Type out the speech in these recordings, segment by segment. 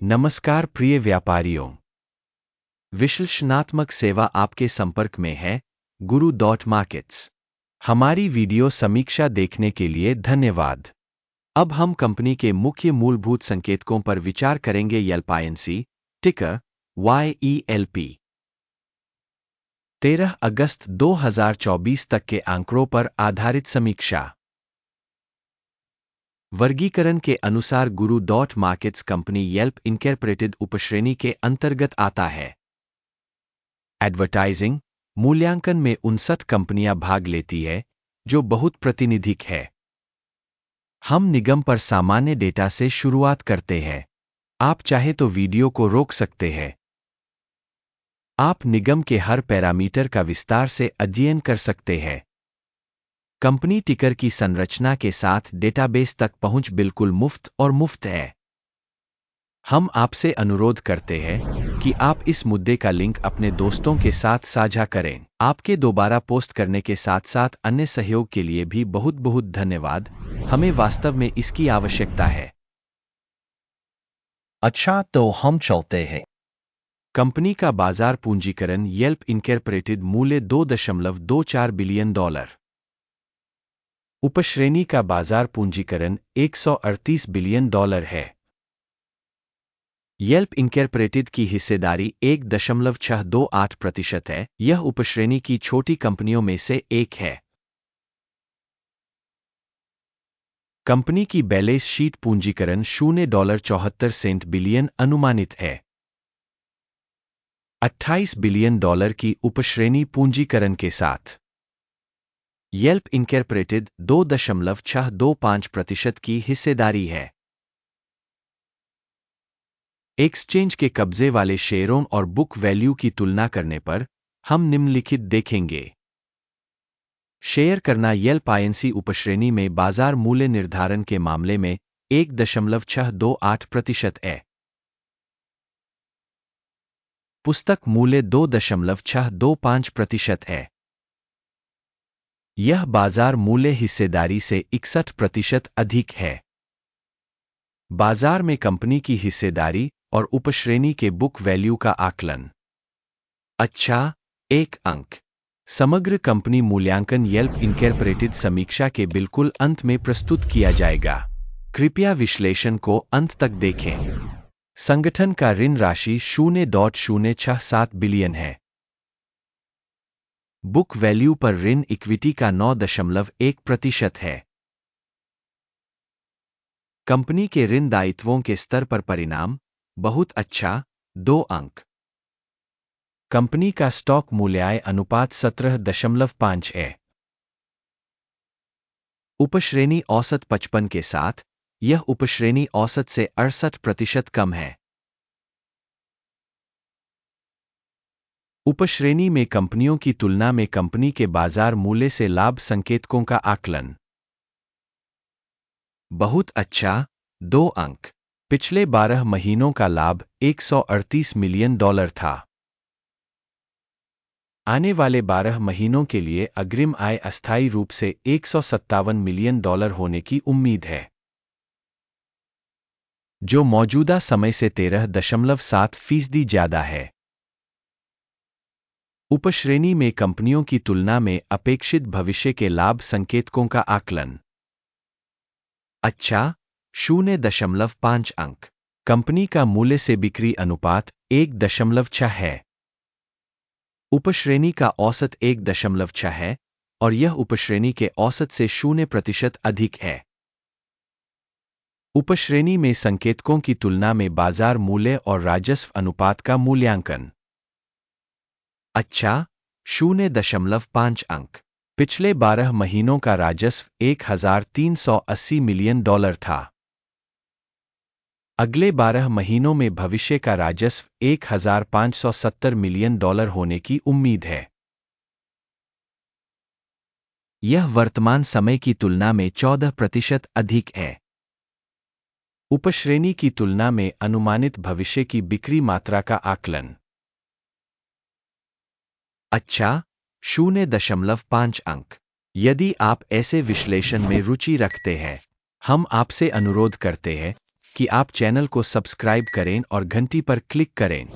नमस्कार प्रिय व्यापारियों। विश्लेषणात्मक सेवा आपके संपर्क में है गुरु डॉट मार्केट्स। हमारी वीडियो समीक्षा देखने के लिए धन्यवाद। अब हम कंपनी के मुख्य मूलभूत संकेतकों पर विचार करेंगे। येल्प INC टिकर YELP 13 अगस्त 2024 तक के आंकड़ों पर आधारित समीक्षा। वर्गीकरण के अनुसार गुरु dot markets company Yelp incorporated उपश्रेणी के अंतर्गत आता है। एडवर्टाइजिंग मूल्यांकन में 59 कंपनियां भाग लेती है, जो बहुत प्रातिनिधिक है। हम निगम पर सामान्य डेटा से शुरुआत करते हैं। आप चाहे तो वीडियो को रोक सकते हैं। आप निगम के हर पैरामीटर का विस्तार से अध्ययन कर सकते हैं। कंपनी टिकर की संरचना के साथ डेटाबेस तक पहुंच बिल्कुल मुफ्त और मुफ्त है। हम आपसे अनुरोध करते हैं कि आप इस मुद्दे का लिंक अपने दोस्तों के साथ साझा करें। आपके दोबारा पोस्ट करने के साथ साथ अन्य सहयोग के लिए भी बहुत बहुत धन्यवाद। हमें वास्तव में इसकी आवश्यकता है। अच्छा, तो हम चलते हैं। कंपनी का बाजार पूंजीकरण येल्प इनकॉर्पोरेटेड मूल्य $2.24 बिलियन। उपश्रेणी का बाजार पूंजीकरण $138 बिलियन है। येल्प इनकॉर्पोरेटेड की हिस्सेदारी 1.628% है। यह उपश्रेणी की छोटी कंपनियों में से एक है। कंपनी की बैलेंस शीट पूंजीकरण $0.74 बिलियन अनुमानित है। $28 बिलियन की उपश्रेणी पूंजीकरण के साथ येल्प इनकॉर्पोरेटेड 2.625% की हिस्सेदारी है। एक्सचेंज के कब्जे वाले शेयरों और बुक वैल्यू की तुलना करने पर हम निम्नलिखित देखेंगे। शेयर करना येल्प INC उपश्रेणी में बाजार मूल्य निर्धारण के मामले में 1.628% है। पुस्तक मूल्य 2.625% है। यह बाजार मूल्य हिस्सेदारी से 61% अधिक है। बाजार में कंपनी की हिस्सेदारी और उपश्रेणी के बुक वैल्यू का आकलन। अच्छा, 1 अंक। समग्र कंपनी मूल्यांकन येल्प इनकॉर्पोरेटेड समीक्षा के बिल्कुल अंत में प्रस्तुत किया जाएगा। कृपया विश्लेषण को अंत तक देखें। संगठन का ऋण राशि 0.067 बिलियन है। बुक वैल्यू पर ऋण इक्विटी का 9.1% है। कंपनी के ऋण दायित्वों के स्तर पर परिणाम बहुत अच्छा, 2 अंक। कंपनी का स्टॉक मूल्य अनुपात 17.5 है। उपश्रेणी औसत 55 के साथ यह उपश्रेणी औसत से 68% कम है। उपश्रेणी में कंपनियों की तुलना में कंपनी के बाजार मूल्य से लाभ संकेतकों का आकलन बहुत अच्छा, 2 अंक। पिछले 12 महीनों का लाभ $138 मिलियन था। आने वाले 12 महीनों के लिए अग्रिम आय अस्थायी रूप से $157 मिलियन होने की उम्मीद है, जो मौजूदा समय से 13.7% ज्यादा है। उपश्रेणी में कंपनियों की तुलना में अपेक्षित भविष्य के लाभ संकेतकों का आकलन अच्छा, 0.5 अंक। कंपनी का मूल्य से बिक्री अनुपात 1.6 है। उपश्रेणी का औसत 1.6 है और यह उपश्रेणी के औसत से 0% अधिक है। उपश्रेणी में संकेतकों की तुलना में बाजार मूल्य और राजस्व अनुपात का मूल्यांकन अच्छा, 0.5 अंक। पिछले 12 महीनों का राजस्व $1,380 मिलियन था। अगले 12 महीनों में भविष्य का राजस्व $1,570 मिलियन होने की उम्मीद है। यह वर्तमान समय की तुलना में 14% अधिक है। उपश्रेणी की तुलना में अनुमानित भविष्य की बिक्री मात्रा का आकलन अच्छा, 0.5 अंक। यदि आप ऐसे विश्लेषण में रुचि रखते हैं, हम आपसे अनुरोध करते हैं कि आप चैनल को सब्सक्राइब करें और घंटी पर क्लिक करें।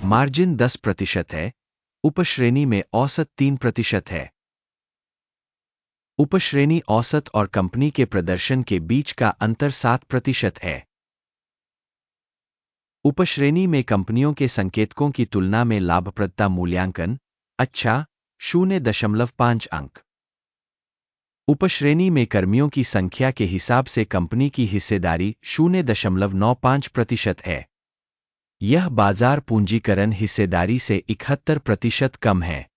मार्जिन 10% है, उपश्रेणी में औसत 3% है। उपश्रेणी औसत और कंपनी के प्रदर्शन के बीच का अंतर 7% है। उपश्रेणी में कंपनियों के संकेतकों की तुलना में लाभप्रदता मूल्यांकन अच्छा 0.5 अंक। उपश्रेणी में कर्मियों की संख्या के हिसाब से कंपनी की हिस्सेदारी 0.95% है। यह बाजार पूंजीकरण हिस्सेदारी से 71% कम है।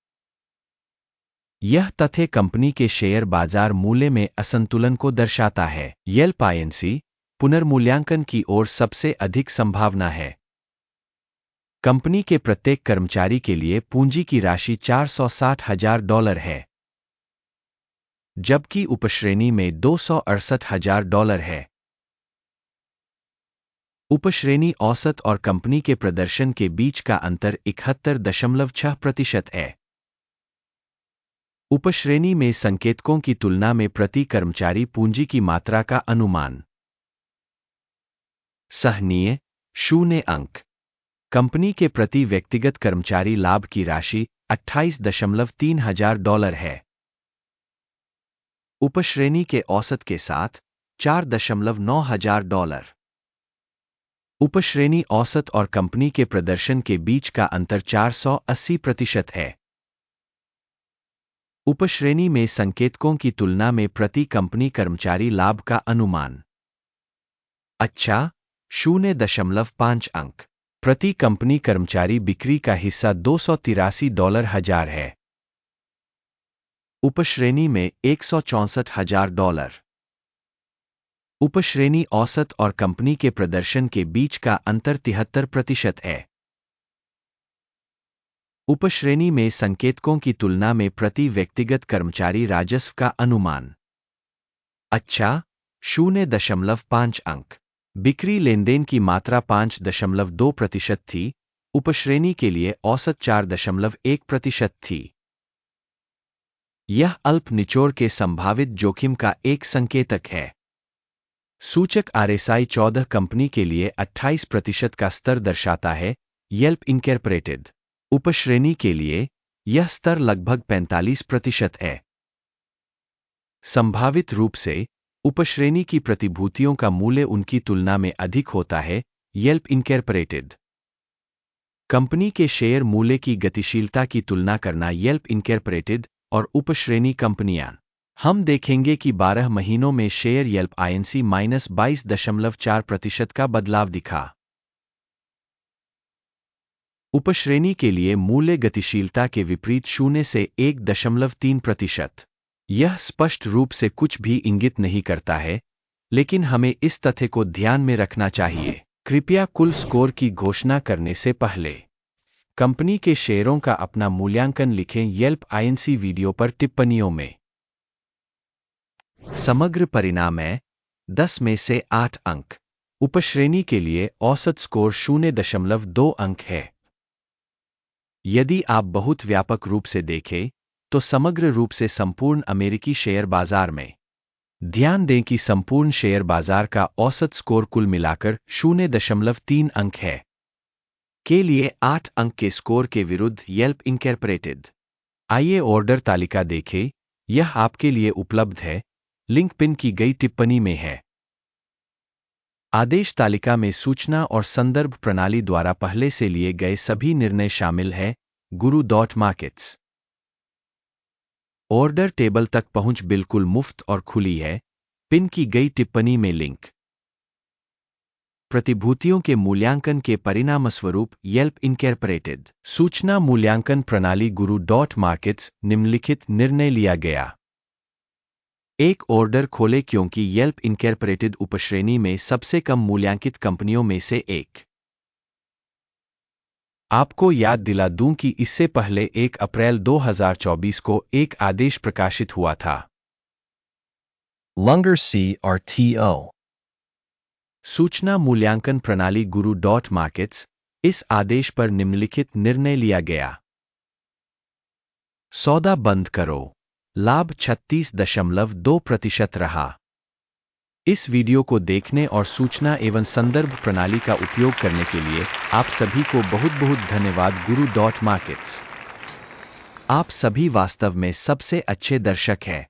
यह तथ्य कंपनी के शेयर बाजार मूल्य में असंतुलन को दर्शाता है। येल्प आईएनसी पुनर्मूल्यांकन की ओर सबसे अधिक संभावना है। कंपनी के प्रत्येक कर्मचारी के लिए पूंजी की राशि $460,000 है, जबकि उपश्रेणी में $268,000 है। उपश्रेणी औसत और कंपनी के प्रदर्शन के बीच का अंतर 71.6% है। उपश्रेणी में संकेतकों की तुलना में प्रति कर्मचारी पूंजी की मात्रा का अनुमान सहनीय 0 अंक। कंपनी के प्रति व्यक्तिगत कर्मचारी लाभ की राशि $28,300 है। उपश्रेणी के औसत के साथ $4,900। उपश्रेणी औसत और कंपनी के प्रदर्शन के बीच का अंतर 480% है। उपश्रेणी में संकेतकों की तुलना में प्रति कंपनी कर्मचारी लाभ का अनुमान अच्छा 0.5 अंक। प्रति कंपनी कर्मचारी बिक्री का हिस्सा $283,000 है। उपश्रेणी में $164,000। उपश्रेणी औसत और कंपनी के प्रदर्शन के बीच का अंतर 73% है। उपश्रेणी में संकेतकों की तुलना में प्रति व्यक्तिगत कर्मचारी राजस्व का अनुमान अच्छा 0.5 अंक। बिक्री लेनदेन की मात्रा 5.2% थी, उपश्रेणी के लिए औसत 4.1% थी। यह अल्प निचोड़ के संभावित जोखिम का एक संकेतक है। सूचक RSI 14 कंपनी के लिए 28% का स्तर दर्शाता है। येल्प इनकॉर्पोरेटेड उपश्रेणी के लिए यह स्तर लगभग 45% है। संभावित रूप से उपश्रेणी की प्रतिभूतियों का मूल्य उनकी तुलना में अधिक होता है। येल्प इनकॉर्पोरेटेड कंपनी के शेयर मूल्य की गतिशीलता की तुलना करना। येल्प इनकॉर्पोरेटेड और उपश्रेणी कंपनियां। हम देखेंगे कि 12 महीनों में शेयर येल्प आईएनसी -22.4% का बदलाव दिखा। उपश्रेणी के लिए मूल्य गतिशीलता के विपरीत 0 से 1.3%। यह स्पष्ट रूप से कुछ भी इंगित नहीं करता है, लेकिन हमें इस तथ्य को ध्यान में रखना चाहिए। कृपया कुल स्कोर की घोषणा करने से पहले कंपनी के शेयरों का अपना मूल्यांकन लिखें। येल्प आईएनसी वीडियो पर टिप्पणियों में समग्र परिणाम है 10 में से 8 अंक। उपश्रेणी के लिए औसत स्कोर 0.2 अंक है। यदि आप बहुत व्यापक रूप से देखें तो समग्र रूप से संपूर्ण अमेरिकी शेयर बाजार में ध्यान दें कि संपूर्ण शेयर बाजार का औसत स्कोर कुल मिलाकर 0.3 अंक है। के लिए 8 अंक के स्कोर के विरुद्ध येल्प इनकॉर्पोरेटेड। आइए ऑर्डर तालिका देखें, यह आपके लिए उपलब्ध है, लिंक पिन की गई टिप्पणी में है। आदेश तालिका में सूचना और संदर्भ प्रणाली द्वारा पहले से लिए गए सभी निर्णय शामिल हैं। guru.markets ऑर्डर टेबल तक पहुंच बिल्कुल मुफ्त और खुली है। पिन की गई टिप्पणी में लिंक। प्रतिभूतियों के मूल्यांकन के परिणामस्वरूप येल्प इनकॉर्पोरेटेड सूचना मूल्यांकन प्रणाली guru.markets निम्नलिखित निर्णय लिया गया। एक ऑर्डर खोले क्योंकि येल्प इनकॉर्पोरेटेड उपश्रेणी में सबसे कम मूल्यांकित कंपनियों में से एक। आपको याद दिला दूं कि इससे पहले 1 अप्रैल 2024 को एक आदेश प्रकाशित हुआ था। Lunger CRTO सूचना मूल्यांकन प्रणाली guru.markets इस आदेश पर निम्नलिखित निर्णय लिया गया। सौदा बंद करो। लाभ 36.2% रहा। इस वीडियो को देखने और सूचना एवं संदर्भ प्रणाली का उपयोग करने के लिए आप सभी को बहुत बहुत धन्यवाद। गुरु.मार्केट्स, आप सभी वास्तव में सबसे अच्छे दर्शक हैं।